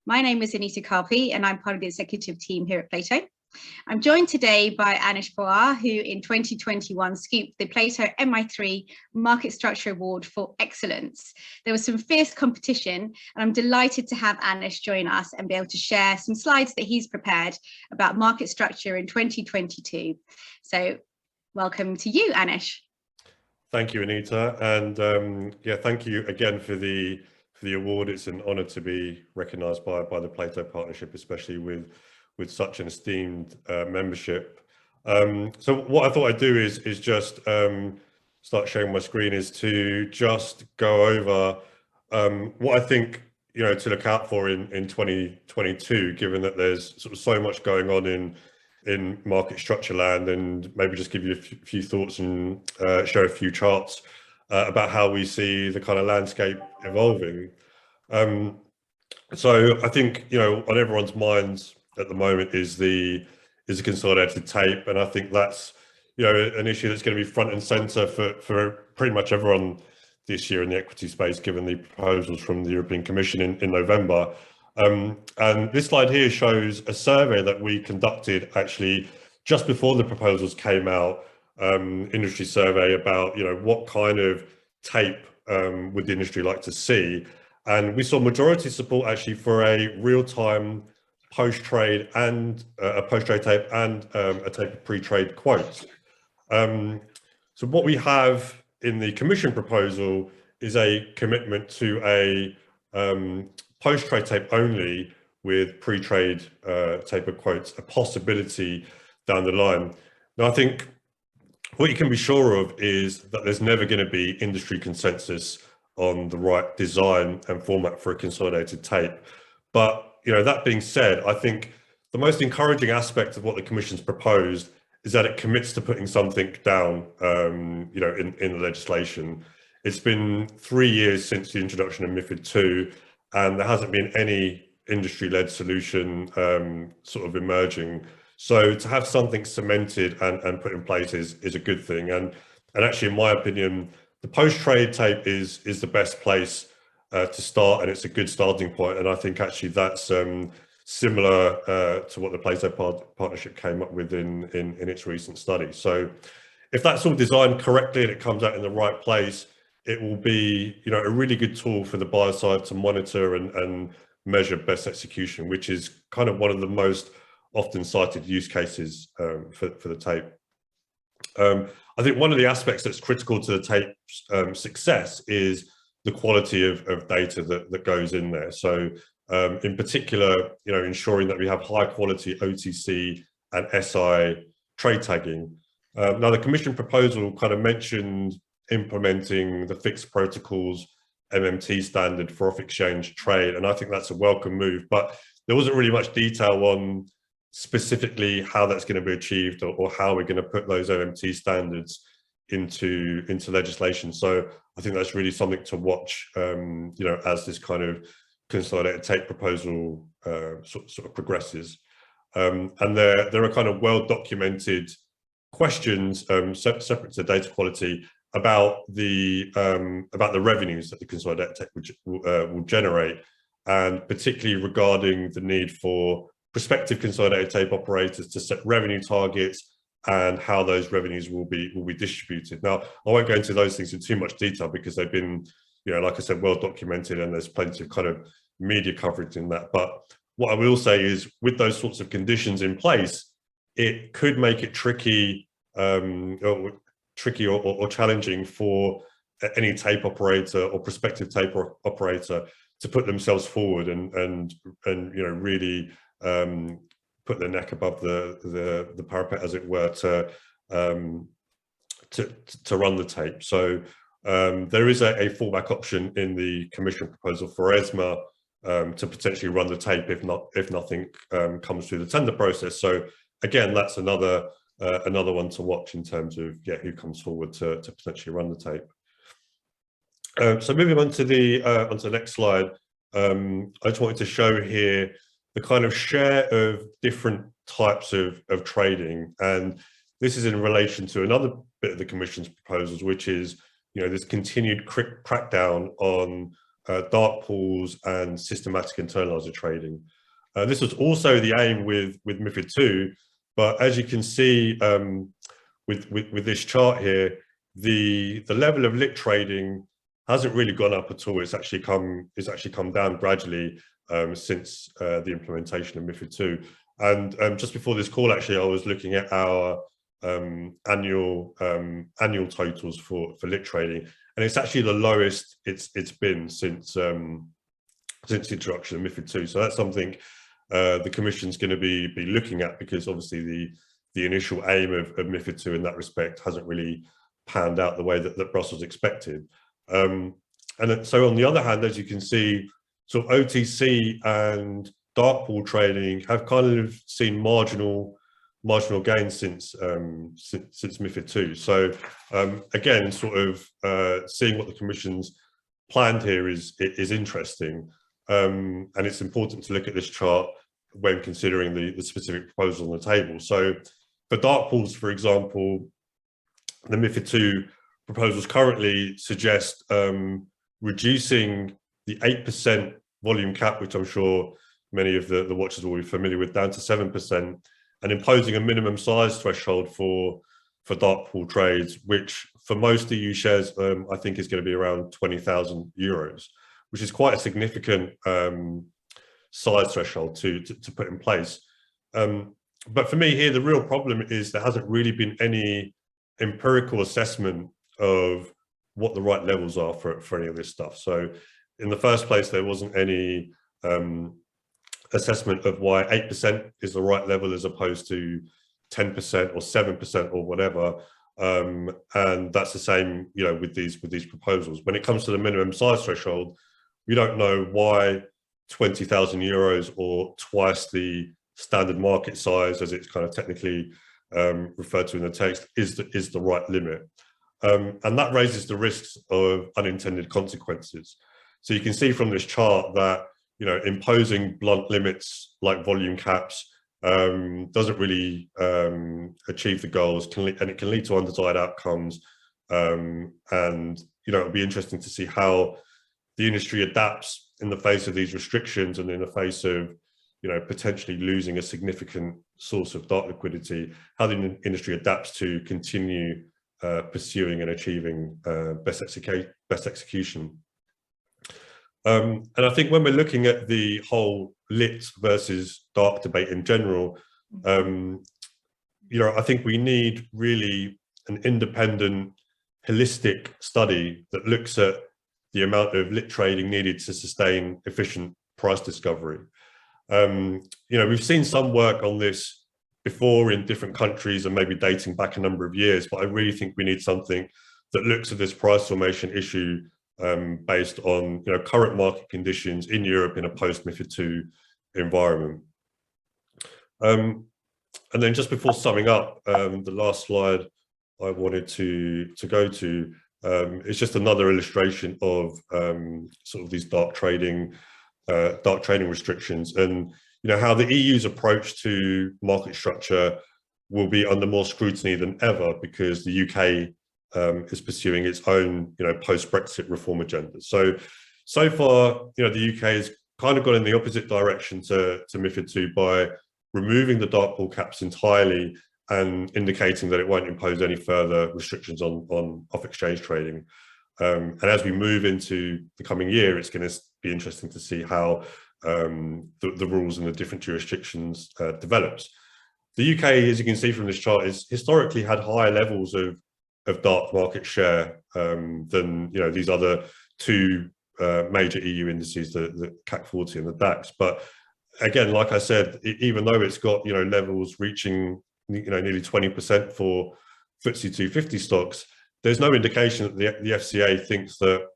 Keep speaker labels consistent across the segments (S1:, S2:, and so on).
S1: My name is Anita Karpi and I'm part of the executive team here at Plato. I'm joined today by Anish Puaar, who in 2021 scooped the Plato MI3 Market Structure Award for Excellence. There was some fierce competition, and I'm delighted to have Anish join us and be able to share some slides that he's prepared about market structure in 2022. So welcome to you, Anish.
S2: Thank you, Anita, and thank you again for the award. It's an honour to be recognised by the Plato Partnership, especially with such an esteemed membership. So what I thought I'd do is just start sharing my screen, is to just go over what I think to look out for in 2022, given that there's sort of so much going on in market structure land, and maybe just give you a few thoughts and show a few charts about how we see the kind of landscape evolving. So I think on everyone's minds at the moment is the consolidated tape, and I think that's an issue that's going to be front and center for pretty much everyone this year in the equity space, given the proposals from the European Commission in November. And this slide here shows a survey that we conducted actually just before the proposals came out, industry survey about what kind of tape would the industry like to see, and we saw majority support actually for a real-time post-trade and a post-trade tape and a tape of pre-trade quotes. So what we have in the Commission proposal is a commitment to a post-trade tape only with pre-trade tape of quotes, a possibility down the line. Now, I think what you can be sure of is that there's never going to be industry consensus on the right design and format for a consolidated tape. But that being said, I think the most encouraging aspect of what the Commission's proposed is that it commits to putting something down, in the legislation. It's been 3 years since the introduction of MiFID II, and there hasn't been any industry-led solution sort of emerging. So to have something cemented and put in place is a good thing. And actually, in my opinion, the post-trade tape is the best place to start, and it's a good starting point. And I think actually that's similar to what the Plato Partnership came up with in its recent study. So if that's all designed correctly and it comes out in the right place, it will be a really good tool for the buyer side to monitor and measure best execution, which is kind of one of the most often cited use cases for the tape. I think one of the aspects that's critical to the tape's success is the quality of data that goes in there. So in particular, ensuring that we have high quality OTC and SI trade tagging. Now, the Commission proposal kind of mentioned implementing the fixed protocols MMT standard for off-exchange trade, and I think that's a welcome move, but there wasn't really much detail on specifically how that's going to be achieved or how we're going to put those MMT standards into legislation. So I think that's really something to watch, as this kind of consolidated tape proposal sort of progresses. And there are kind of well-documented questions separate to data quality about the revenues that the consolidated tape will generate, and particularly regarding the need for prospective consolidated tape operators to set revenue targets and how those revenues will be distributed. Now, I won't go into those things in too much detail because they've been, like I said, well documented, and there's plenty of kind of media coverage in that. But what I will say is, with those sorts of conditions in place, it could make it tricky or challenging for any tape operator or prospective tape operator to put themselves forward and really put their neck above the parapet, as it were, to run the tape. So there is a fallback option in the Commission proposal for ESMA to potentially run the tape if nothing comes through the tender process. So again, that's another one to watch in terms of who comes forward to potentially run the tape. So moving on to the next slide, I just wanted to show here the kind of share of different types of trading, and this is in relation to another bit of the Commission's proposals, which is this continued crackdown on dark pools, and systematic internalizer trading. This was also the aim with MiFID II, but as you can see with this chart here, the level of lit trading hasn't really gone up at all. It's actually come down gradually since the implementation of MiFID II. And just before this call, actually, I was looking at our annual totals for lit trading, and it's actually the lowest it's been since the introduction of MiFID II. So that's something the Commission's going to be looking at, because obviously the initial aim of MiFID II in that respect hasn't really panned out the way that Brussels expected. And so on the other hand, as you can see, sort of OTC and dark pool trading have kind of seen marginal gains since MiFID II. So again, sort of seeing what the Commission's planned here is interesting, and it's important to look at this chart when considering the specific proposals on the table. So for dark pools, for example, the MiFID II proposals currently suggest reducing the 8% volume cap, which I'm sure many of the watchers will be familiar with, down to 7%, and imposing a minimum size threshold for dark pool trades, which for most EU shares, I think is going to be around 20,000 euros, which is quite a significant size threshold to put in place. But for me here, the real problem is there hasn't really been any empirical assessment of what the right levels are for any of this stuff. So in the first place, there wasn't any assessment of why 8% is the right level as opposed to 10% or 7% or whatever. And that's the same, you know, with these proposals. When it comes to the minimum size threshold, we don't know why 20,000 euros or twice the standard market size, as it's kind of technically referred to in the text, is the right limit. And that raises the risks of unintended consequences. So you can see from this chart that, you know, imposing blunt limits like volume caps doesn't really achieve the goals, and it can lead to undesired outcomes. And, you know, it'll be interesting to see how the industry adapts in the face of these restrictions and in the face of, you know, potentially losing a significant source of dark liquidity, how the industry adapts to continue pursuing and achieving best execution. And I think when we're looking at the whole lit versus dark debate in general, you know, I think we need really an independent, holistic study that looks at the amount of lit trading needed to sustain efficient price discovery. You know, we've seen some work on this before in different countries and maybe dating back a number of years, but I really think we need something that looks at this price formation issue based on, you know, current market conditions in Europe in a post-MiFID II environment. And then just before summing up, the last slide I wanted to go to is just another illustration of sort of these dark trading restrictions, and, you know, how the EU's approach to market structure will be under more scrutiny than ever because the UK is pursuing its own, you know, post-Brexit reform agenda. So far, you know, the UK has kind of gone in the opposite direction to MiFID II by removing the dark pool caps entirely and indicating that it won't impose any further restrictions on off-exchange trading. And as we move into the coming year, it's going to be interesting to see how the rules in the different jurisdictions develops. The UK, as you can see from this chart, has historically had higher levels of dark market share than, you know, these other two major EU indices, the CAC 40 and the DAX. But again, like I said, even though it's got, you know, levels reaching, you know, nearly 20% for FTSE 250 stocks, there's no indication that the FCA thinks that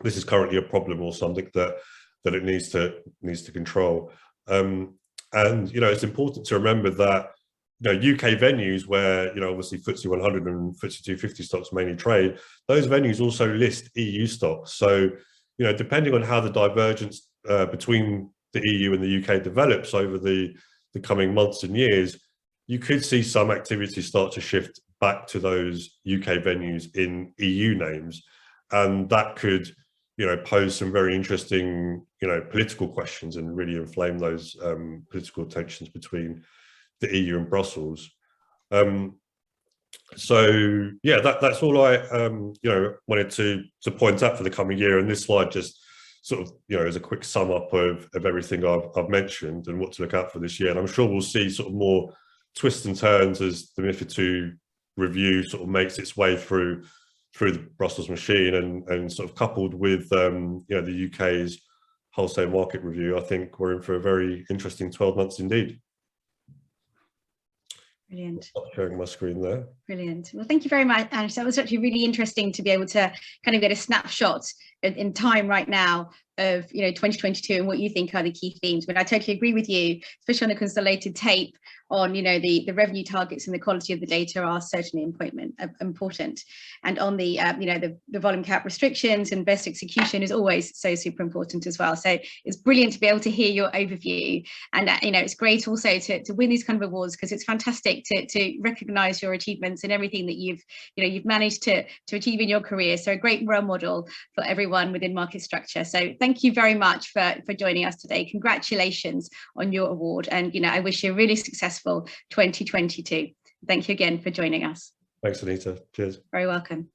S2: this is currently a problem or something that it needs to control. And, you know, it's important to remember that, you know, UK venues where, you know, obviously FTSE 100 and FTSE 250 stocks mainly trade, those venues also list EU stocks. So, you know, depending on how the divergence between the EU and the UK develops over the coming months and years, you could see some activity start to shift back to those UK venues in EU names. And that could, pose some very interesting, political questions and really inflame those political tensions between the EU and Brussels. So yeah, that's all I wanted to point out for the coming year. And this slide just sort of as a quick sum up of everything I've mentioned and what to look out for this year. And I'm sure we'll see sort of more twists and turns as the MiFID II review sort of makes its way through the Brussels machine, and sort of coupled with the UK's wholesale market review. I think we're in for a very interesting 12 months indeed.
S1: Brilliant.
S2: Stop sharing my screen there.
S1: Brilliant. Well, thank you very much, Anish. That was actually really interesting to be able to kind of get a snapshot in time right now of 2022 and what you think are the key themes. But I totally agree with you, especially on the consolidated tape on the revenue targets and the quality of the data are certainly important. And on the the volume cap restrictions and best execution is always so super important as well. So it's brilliant to be able to hear your overview, and it's great also to win these kind of awards, because it's fantastic to recognize your achievements and everything that you've managed to achieve in your career. So a great role model for everyone within market structure. So thank you very much for joining us today. Congratulations on your award, and I wish you a really successful 2022. Thank you again for joining us.
S2: Thanks, Anita. Cheers.
S1: Very welcome.